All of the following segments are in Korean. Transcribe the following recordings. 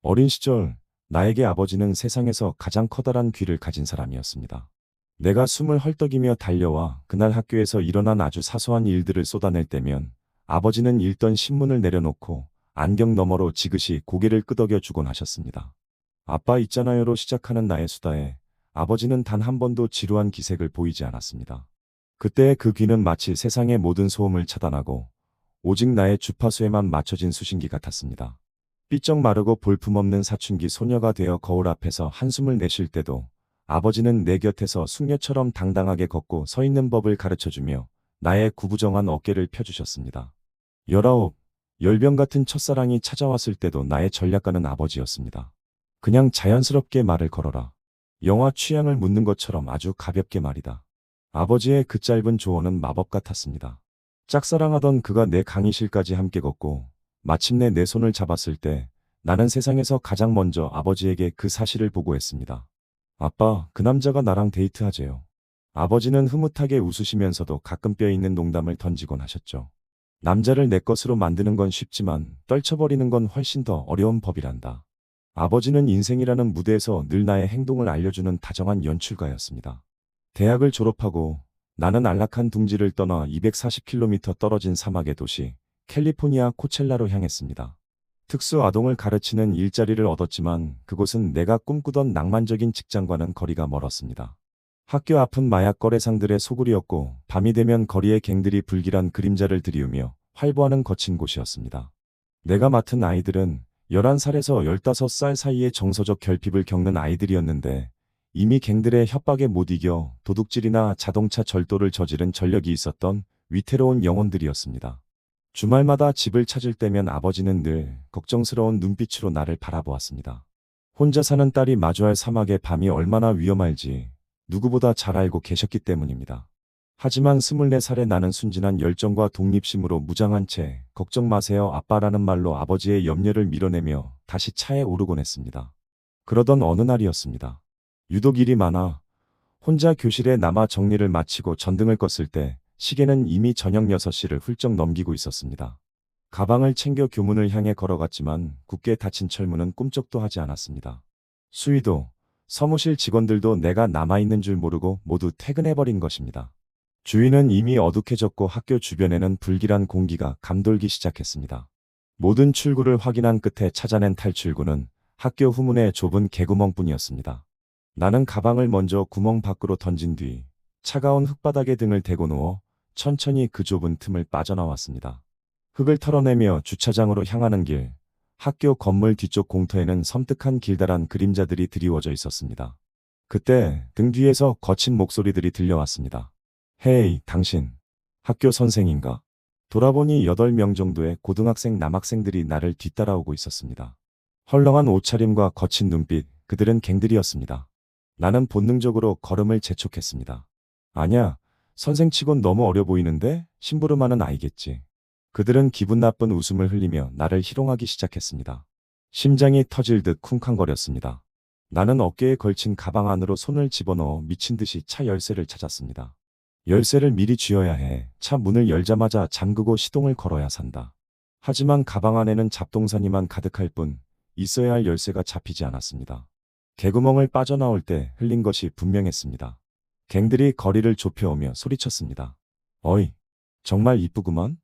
어린 시절, 나에게 아버지는 세상에서 가장 커다란 귀를 가진 사람이었습니다. 내가 숨을 헐떡이며 달려와 그날 학교에서 일어난 아주 사소한 일들을 쏟아낼 때면 아버지는 읽던 신문을 내려놓고 안경 너머로 지그시 고개를 끄덕여 주곤 하셨습니다. 아빠 있잖아요로 시작하는 나의 수다에 아버지는 단 한 번도 지루한 기색을 보이지 않았습니다. 그때의 그 귀는 마치 세상의 모든 소음을 차단하고 오직 나의 주파수에만 맞춰진 수신기 같았습니다. 삐쩍 마르고 볼품없는 사춘기 소녀가 되어 거울 앞에서 한숨을 내쉴 때도 아버지는 내 곁에서 숙녀처럼 당당하게 걷고 서 있는 법을 가르쳐주며 나의 구부정한 어깨를 펴주셨습니다. 19, 열병 같은 첫사랑이 찾아왔을 때도 나의 전략가는 아버지였습니다. 그냥 자연스럽게 말을 걸어라. 영화 취향을 묻는 것처럼 아주 가볍게 말이다. 아버지의 그 짧은 조언은 마법 같았습니다. 짝사랑하던 그가 내 강의실까지 함께 걷고 마침내 내 손을 잡았을 때 나는 세상에서 가장 먼저 아버지에게 그 사실을 보고했습니다. 아빠, 그 남자가 나랑 데이트하재요. 아버지는 흐뭇하게 웃으시면서도 가끔 뼈있는 농담을 던지곤 하셨죠. 남자를 내 것으로 만드는 건 쉽지만 떨쳐버리는 건 훨씬 더 어려운 법이란다. 아버지는 인생이라는 무대에서 늘 나의 행동을 알려주는 다정한 연출가였습니다. 대학을 졸업하고 나는 안락한 둥지를 떠나 240km 떨어진 사막의 도시 캘리포니아 코첼라로 향했습니다. 특수 아동을 가르치는 일자리를 얻었지만 그곳은 내가 꿈꾸던 낭만적인 직장과는 거리가 멀었습니다. 학교 앞은 마약 거래상들의 소굴이었고 밤이 되면 거리의 갱들이 불길한 그림자를 들이우며 활보하는 거친 곳이었습니다. 내가 맡은 아이들은 11살에서 15살 사이의 정서적 결핍을 겪는 아이들이었는데 이미 갱들의 협박에 못 이겨 도둑질이나 자동차 절도를 저지른 전력이 있었던 위태로운 영혼들이었습니다. 주말마다 집을 찾을 때면 아버지는 늘 걱정스러운 눈빛으로 나를 바라보았습니다. 혼자 사는 딸이 마주할 사막의 밤이 얼마나 위험할지 누구보다 잘 알고 계셨기 때문입니다. 하지만 24살의 나는 순진한 열정과 독립심으로 무장한 채 걱정 마세요 아빠라는 말로 아버지의 염려를 밀어내며 다시 차에 오르곤 했습니다. 그러던 어느 날이었습니다. 유독 일이 많아 혼자 교실에 남아 정리를 마치고 전등을 껐을 때 시계는 이미 저녁 6시를 훌쩍 넘기고 있었습니다. 가방을 챙겨 교문을 향해 걸어갔지만 굳게 닫힌 철문은 꿈쩍도 하지 않았습니다. 수위도, 사무실 직원들도 내가 남아있는 줄 모르고 모두 퇴근해버린 것입니다. 주위는 이미 어둑해졌고 학교 주변에는 불길한 공기가 감돌기 시작했습니다. 모든 출구를 확인한 끝에 찾아낸 탈출구는 학교 후문의 좁은 개구멍뿐이었습니다. 나는 가방을 먼저 구멍 밖으로 던진 뒤 차가운 흙바닥에 등을 대고 누워 천천히 그 좁은 틈을 빠져나왔습니다. 흙을 털어내며 주차장으로 향하는 길, 학교 건물 뒤쪽 공터에는 섬뜩한 길다란 그림자들이 드리워져 있었습니다. 그때 등 뒤에서 거친 목소리들이 들려왔습니다. 헤이, 당신, 학교 선생인가? 돌아보니 8명 정도의 고등학생 남학생들이 나를 뒤따라오고 있었습니다. 헐렁한 옷차림과 거친 눈빛, 그들은 갱들이었습니다. 나는 본능적으로 걸음을 재촉했습니다. 아냐, 선생치곤 너무 어려 보이는데 심부름하는 아이겠지. 그들은 기분 나쁜 웃음을 흘리며 나를 희롱하기 시작했습니다. 심장이 터질 듯 쿵쾅거렸습니다. 나는 어깨에 걸친 가방 안으로 손을 집어넣어 미친 듯이 차 열쇠를 찾았습니다. 열쇠를 미리 쥐어야 해. 차 문을 열자마자 잠그고 시동을 걸어야 산다. 하지만 가방 안에는 잡동사니만 가득할 뿐 있어야 할 열쇠가 잡히지 않았습니다. 개구멍을 빠져나올 때 흘린 것이 분명했습니다. 갱들이 거리를 좁혀오며 소리쳤습니다. 어이, 정말 이쁘구만?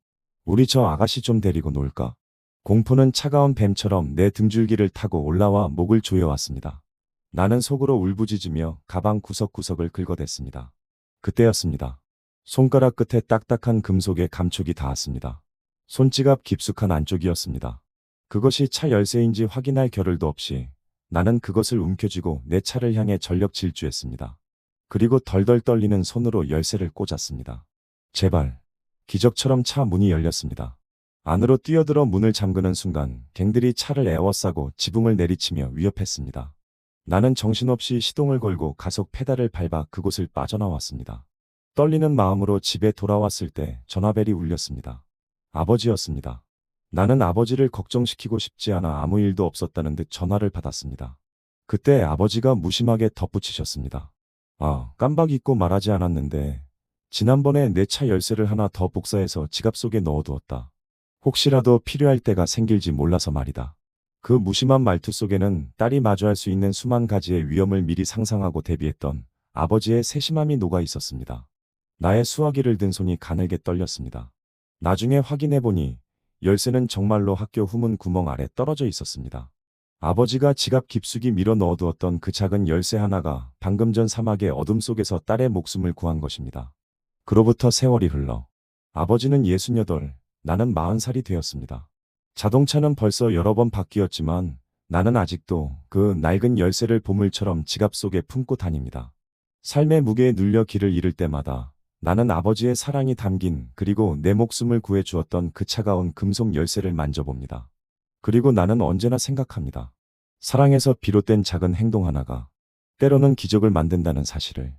우리 저 아가씨 좀 데리고 놀까? 공포는 차가운 뱀처럼 내 등줄기를 타고 올라와 목을 조여왔습니다. 나는 속으로 울부짖으며 가방 구석구석을 긁어댔습니다. 그때였습니다. 손가락 끝에 딱딱한 금속의 감촉이 닿았습니다. 손지갑 깊숙한 안쪽이었습니다. 그것이 차 열쇠인지 확인할 겨를도 없이 나는 그것을 움켜쥐고 내 차를 향해 전력 질주했습니다. 그리고 덜덜 떨리는 손으로 열쇠를 꽂았습니다. 제발. 기적처럼 차 문이 열렸습니다. 안으로 뛰어들어 문을 잠그는 순간 갱들이 차를 에워싸고 지붕을 내리치며 위협했습니다. 나는 정신없이 시동을 걸고 가속 페달을 밟아 그곳을 빠져나왔습니다. 떨리는 마음으로 집에 돌아왔을 때 전화벨이 울렸습니다. 아버지였습니다. 나는 아버지를 걱정시키고 싶지 않아 아무 일도 없었다는 듯 전화를 받았습니다. 그때 아버지가 무심하게 덧붙이셨습니다. 아, 깜빡 잊고 말하지 않았는데 지난번에 내 차 열쇠를 하나 더 복사해서 지갑 속에 넣어두었다. 혹시라도 필요할 때가 생길지 몰라서 말이다. 그 무심한 말투 속에는 딸이 마주할 수 있는 수만 가지의 위험을 미리 상상하고 대비했던 아버지의 세심함이 녹아 있었습니다. 나의 수화기를 든 손이 가늘게 떨렸습니다. 나중에 확인해보니 열쇠는 정말로 학교 후문 구멍 아래 떨어져 있었습니다. 아버지가 지갑 깊숙이 밀어 넣어두었던 그 작은 열쇠 하나가 방금 전 사막의 어둠 속에서 딸의 목숨을 구한 것입니다. 그로부터 세월이 흘러 아버지는 68, 나는 40살이 되었습니다. 자동차는 벌써 여러 번 바뀌었지만 나는 아직도 그 낡은 열쇠를 보물처럼 지갑 속에 품고 다닙니다. 삶의 무게에 눌려 길을 잃을 때마다 나는 아버지의 사랑이 담긴 그리고 내 목숨을 구해주었던 그 차가운 금속 열쇠를 만져봅니다. 그리고 나는 언제나 생각합니다. 사랑에서 비롯된 작은 행동 하나가 때로는 기적을 만든다는 사실을.